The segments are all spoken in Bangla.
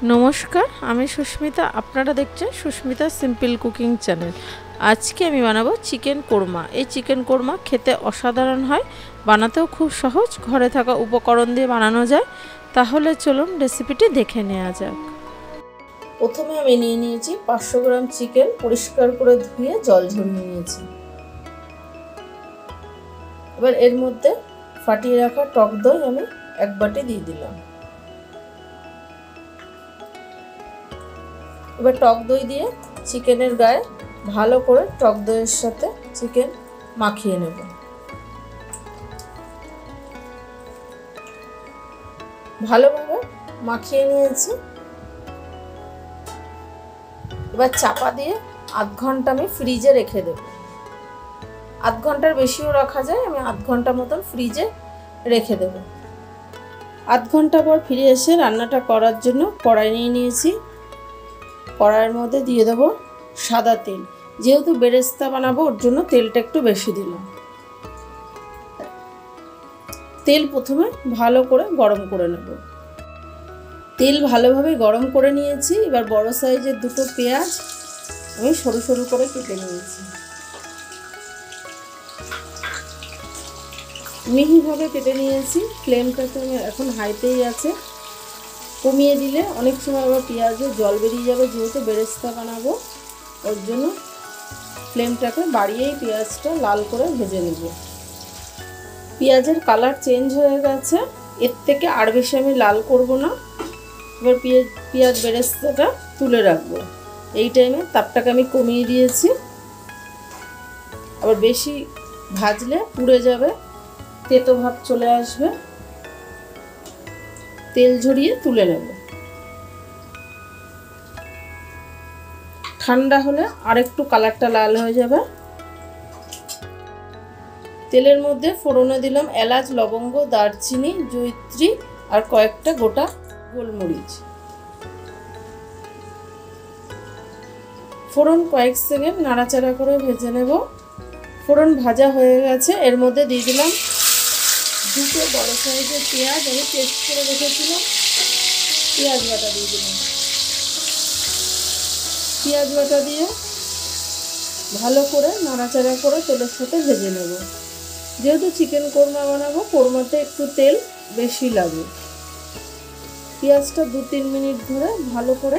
নমস্কার, আমি সুস্মিতা। আপনারা দেখছেন সুস্মিতা সিম্পল কুকিং চ্যানেল। আজকে আমি বানাবো চিকেন কোরমা। এই চিকেন কোরমা খেতে অসাধারণ হয়, বানাতেও খুব সহজ, ঘরে থাকা উপকরণ দিয়ে বানানো যায়। তাহলে চলুন রেসিপিটি দেখে নেওয়া যাক। প্রথমে আমি নিয়ে নিয়েছি 500 গ্রাম চিকেন, পরিষ্কার করে ধুয়ে জল ঝরিয়ে নিয়েছি। এবার এর মধ্যে ফাটিয়ে রাখা টক দই আমি 1 বাটি দিয়ে দিলাম। এবার টক দই দিয়ে চিকেনের গায়ে ভালো করে টক দইয়ের সাথে চিকেন মাখিয়ে নেব। ভালোভাবে মাখিয়ে নিয়েছি। এবার চাপা দিয়ে আধ ঘন্টা আমি ফ্রিজে রেখে দেব। আধ ঘন্টার বেশিও রাখা যায়, আমি আধ ঘন্টা মতন ফ্রিজে রেখে দেব। আধ ঘন্টা পর ফিরে এসে রান্নাটা করার জন্য কড়াই নিয়ে নিয়েছি। কড়াইয়ের মধ্যে দিয়ে দেব সাদা তেল। যেহেতু বেরেস্তা বানাবো ওর জন্য তেলটা একটু বেশি দিলাম। তেল প্রথমে ভালো করে গরম করে নেব। তেল ভালোভাবে গরম করে নিয়েছি। এবার বড় সাইজের 2টো পেঁয়াজ আমি সরু সরু করে কেটে নিয়েছি। মিহিভাবে কেটে নিয়েছি। ফ্লেমটা তো এখন হাইতেই আছে, কমিয়ে দিলে অনেক সময় আবার পেঁয়াজের জল বেরিয়ে যাবে। যেহেতু বেরেস্তা বানাবো ওর জন্য ফ্লেমটাকে বাড়িয়েই পেঁয়াজটা লাল করে ভেজে নেব। পেঁয়াজের কালার চেঞ্জ হয়ে গেছে, এর থেকে আর বেশি আমি লাল করব না। এবার পেঁয়াজ বেরেস্তাটা তুলে রাখবো। এই টাইমে তাপটাকে আমি কমিয়ে দিয়েছি। আবার বেশি ভাজলে পুড়ে যাবে, তেতো ভাব চলে আসবে। তেল ঝরিয়ে তুলে নেব। ঠান্ডা হলে আরেকটু কালারটা লাল হয়ে যাবে। তেলের মধ্যে ফোড়নে দিলাম এলাচ, লবঙ্গ, দারচিনি, জয়িত্রী আর কয়েকটা গোটা গোলমরিচ। ফোড়ন কয়েক সেকেন্ড নাড়াচাড়া করে ভেজে নেব। ফোড়ন ভাজা হয়ে গেছে। এর মধ্যে দিয়ে দিলাম 2টো বড় সাইজের পেঁয়াজ, আমি পেস্ট করে রেখেছিলাম। পেঁয়াজ বাটা দিয়ে দিলাম। পেঁয়াজ বাটা দিয়ে ভালো করে নাড়াচাড়া করে তেলের সাথে ভেজে নেব। যেহেতু চিকেন কোরমা বানাবো, কোরমাতে একটু তেল বেশি লাগে। পেঁয়াজটা 2-3 মিনিট ধরে ভালো করে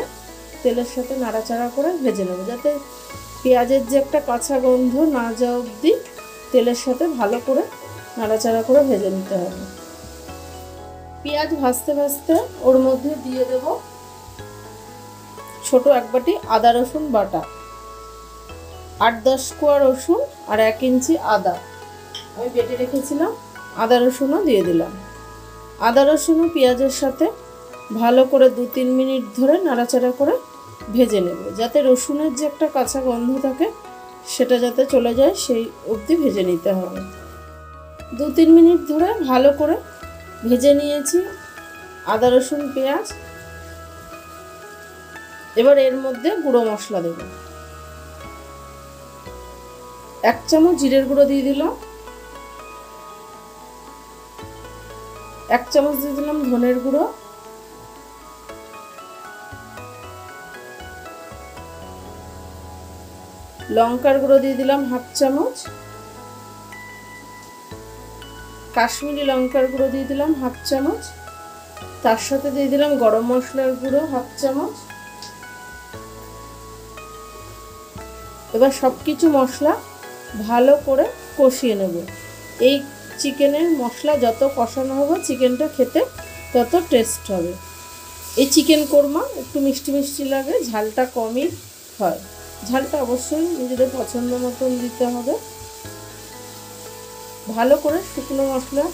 তেলের সাথে নাড়াচাড়া করে ভেজে নেব, যাতে পেঁয়াজের যে একটা কাঁচা গন্ধ না যাওয়া অবধি তেলের সাথে ভালো করে নাড়াচাড়া করে ভেজে নিতে হবে। পেঁয়াজ ভাজতে ভাজতে ওর মধ্যে দিয়ে দেব ছোট 1 বাটি আদা রসুন বাটা, 8-10 কোয়া রসুন আর 1 ইঞ্চি আদা আমি বেটে রেখেছিলাম। আদা রসুনও দিয়ে দিলাম। আদা রসুন ও পেঁয়াজের সাথে ভালো করে 2-3 মিনিট ধরে নাড়াচাড়া করে ভেজে নেব, যাতে রসুনের যে একটা কাঁচা গন্ধ থাকে সেটা যাতে চলে যায়, সেই অবধি ভেজে নিতে হবে। 2-3 মিনিট ধরে ভালো করে ভেজে নিয়েছি আদা রসুন পেঁয়াজ। এবার এর মধ্যে গুঁড়ো মশলা দেব। 1 চামচ জিরের গুঁড়ো দিয়ে দিলাম। 1 চামচ দিয়ে দিলাম ধনের গুঁড়ো। লঙ্কার গুঁড়ো দিয়ে দিলাম 1/2 চামচ। কাশ্মীরি লঙ্কার গুঁড়ো দিয়ে দিলাম 1/2 চামচ। তার সাথে দিয়ে দিলাম গরম মশলার গুঁড়ো 1/2 চামচ। এবার সব কিছু মশলা ভালো করে কষিয়ে নেব। এই চিকেনের মশলা যত কষানো হবে চিকেনটা খেতে তত টেস্ট হবে। এই চিকেন কোরমা একটু মিষ্টি মিষ্টি লাগে, ঝালটা কমই হয়। ঝালটা অবশ্যই নিজেদের পছন্দ মতন দিতে হবে। ভালো করে শুকনো মশলা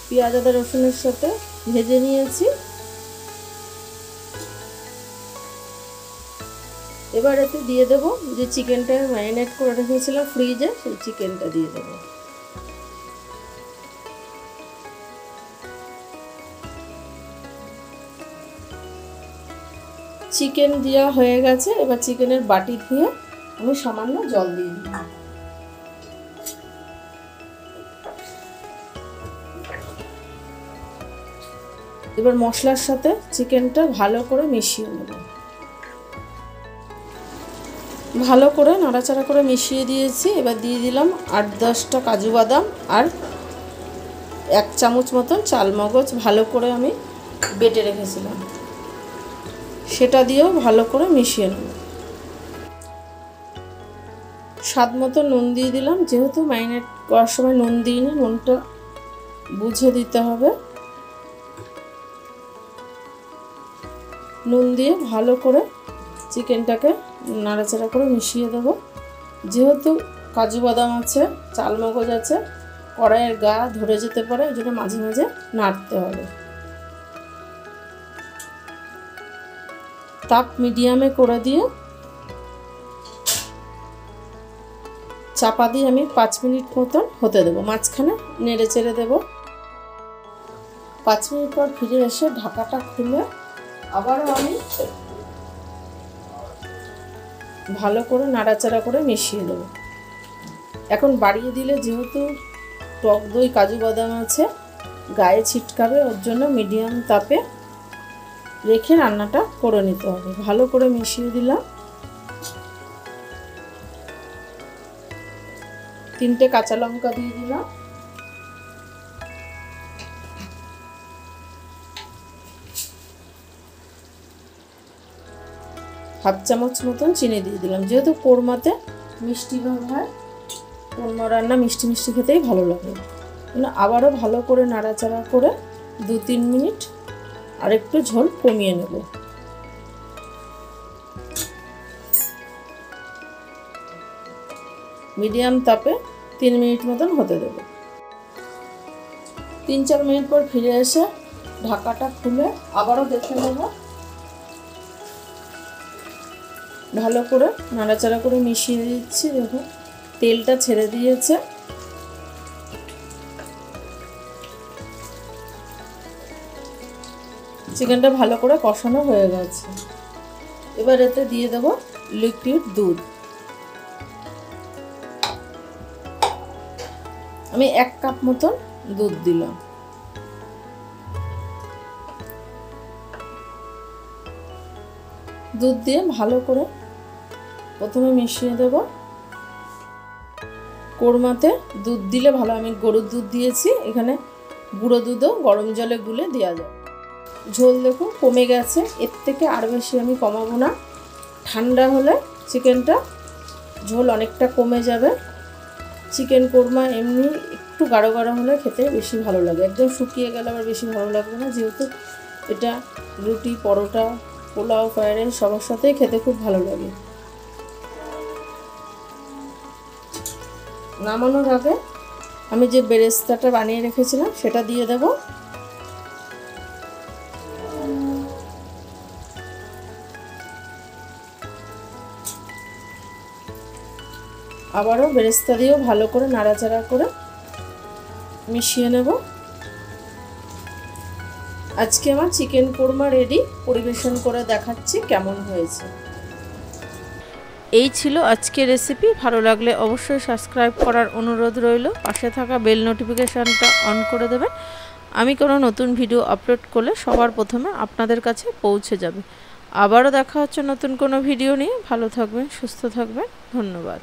পেঁয়াজ আদা রসুনের সাথে ভেজে নিয়েছি। এবার এতে দিয়ে দেব যে চিকেনটা ম্যারিনেট করে রেখেছিলাম ফ্রিজে, সেই চিকেনটা দিয়ে দেব। চিকেন দেওয়া হয়ে গেছে। এবার চিকেনের বাটি ধুয়ে আমি সামান্য জল দিয়ে দিলাম। এবার মশলার সাথে চিকেনটা ভালো করে মিশিয়ে নেব। ভালো করে নাড়াচাড়া করে মিশিয়ে দিয়েছি। এবার দিয়ে দিলাম 8-10টা কাজু বাদাম আর 1 চামচ মতন চালমগজ ভালো করে আমি বেটে রেখেছিলাম, সেটা দিয়েও ভালো করে মিশিয়ে নেব। স্বাদ মতো নুন দিয়ে দিলাম, যেহেতু ম্যারিনেট করার সময় নুন দিইনি, নুনটা বুঝে দিতে হবে। নুন দিয়ে ভালো করে চিকেনটাকে নাড়াচাড়া করে মিশিয়ে দেব। যেহেতু কাজু বাদাম আছে, চালমগজ আছে, কড়াইয়ের গা ধরে যেতে পারে, এই জন্য মাঝে মাঝে নাড়তে হবে। তাপ মিডিয়ামে করে দিয়ে চাপা দিয়ে আমি 5 মিনিট মতন হতে দেবো। মাঝখানে নেড়ে চেড়ে দেবো। 5 মিনিট পর ফিরে এসে ঢাকাটা খুলে আবারও আমি ভালো করে নাড়াচাড়া করে মিশিয়ে দেবো। এখন বাড়িয়ে দিলে যেহেতু টক দই কাজু বাদাম আছে, গায়ে ছিটকাবে, ওর জন্য মিডিয়াম তাপে রেখে রান্নাটা করে নিতে হবে। ভালো করে মিশিয়ে দিলাম। 3টে কাঁচা লঙ্কা দিয়ে দিলাম। হাফ চামচ মতন চিনি দিয়ে দিলাম। যেহেতু কোরমাতে মিষ্টি ভাব হয়, কোরমা রান্না মিষ্টি মিষ্টি খেতেই ভালো লাগে। আবারও ভালো করে নাড়াচাড়া করে 2-3 মিনিট আর একটু ঝোল কমিয়ে নেব। মিডিয়াম তাপে 3 মিনিট মতন হতে দেব। 3-4 মিনিট পর ফিরে এসে ঢাকাটা খুলে আবারও দেখে নেব। ভালো করে নাড়াচাড়া করে মিশিয়ে দিচ্ছি। দেখো তেলটা ছেড়ে দিয়েছে। চিকেনটা ভালো করে কষানো হয়ে গেছে। এবার এতে দিয়ে দেব লিকুইড দুধ। আমি 1 কাপ মতন দুধ দিলাম। দুধ দিয়ে ভালো করে প্রথমে মিশিয়ে দেব। কোরমাতে দুধ দিলে ভালো, আমি গরুর দুধ দিয়েছি, এখানে গুঁড়ো দুধও গরম জলে গুলে দেওয়া যায়। ঝোল দেখুন কমে গেছে, এর থেকে আর বেশি আমি কমাবো না। ঠান্ডা হলে চিকেনটা ঝোল অনেকটা কমে যাবে। চিকেন কোরমা এমনি একটু গাঢ় গাঢ় হলে খেতে বেশি ভালো লাগে, একদম শুকিয়ে গেলে আবার বেশি ভালো লাগবে না। যেহেতু এটা রুটি, পরোটা, পোলাও, ফ্রাইড রাইস সবার সাথেই খেতে খুব ভালো লাগে। নামানোর আগে আমি যে বেরেস্তাটা বানিয়ে রেখেছিলাম সেটা দিয়ে দেব। আবারও বেরেস্তা দিয়েও ভালো করে নাড়াচাড়া করে মিশিয়ে নেব। আজকে আমার চিকেন কোরমা রেডি। পরিবেশন করে দেখাচ্ছি কেমন হয়েছে। এই ছিল আজকের রেসিপি। ভালো লাগলে অবশ্যই সাবস্ক্রাইব করার অনুরোধ রইল। পাশে থাকা বেল নোটিফিকেশানটা অন করে দেবেন। আমি কোনো নতুন ভিডিও আপলোড করলে সবার প্রথমে আপনাদের কাছে পৌঁছে যাবে। আবারও দেখা হচ্ছে নতুন কোনো ভিডিও নিয়ে। ভালো থাকবেন, সুস্থ থাকবেন। ধন্যবাদ।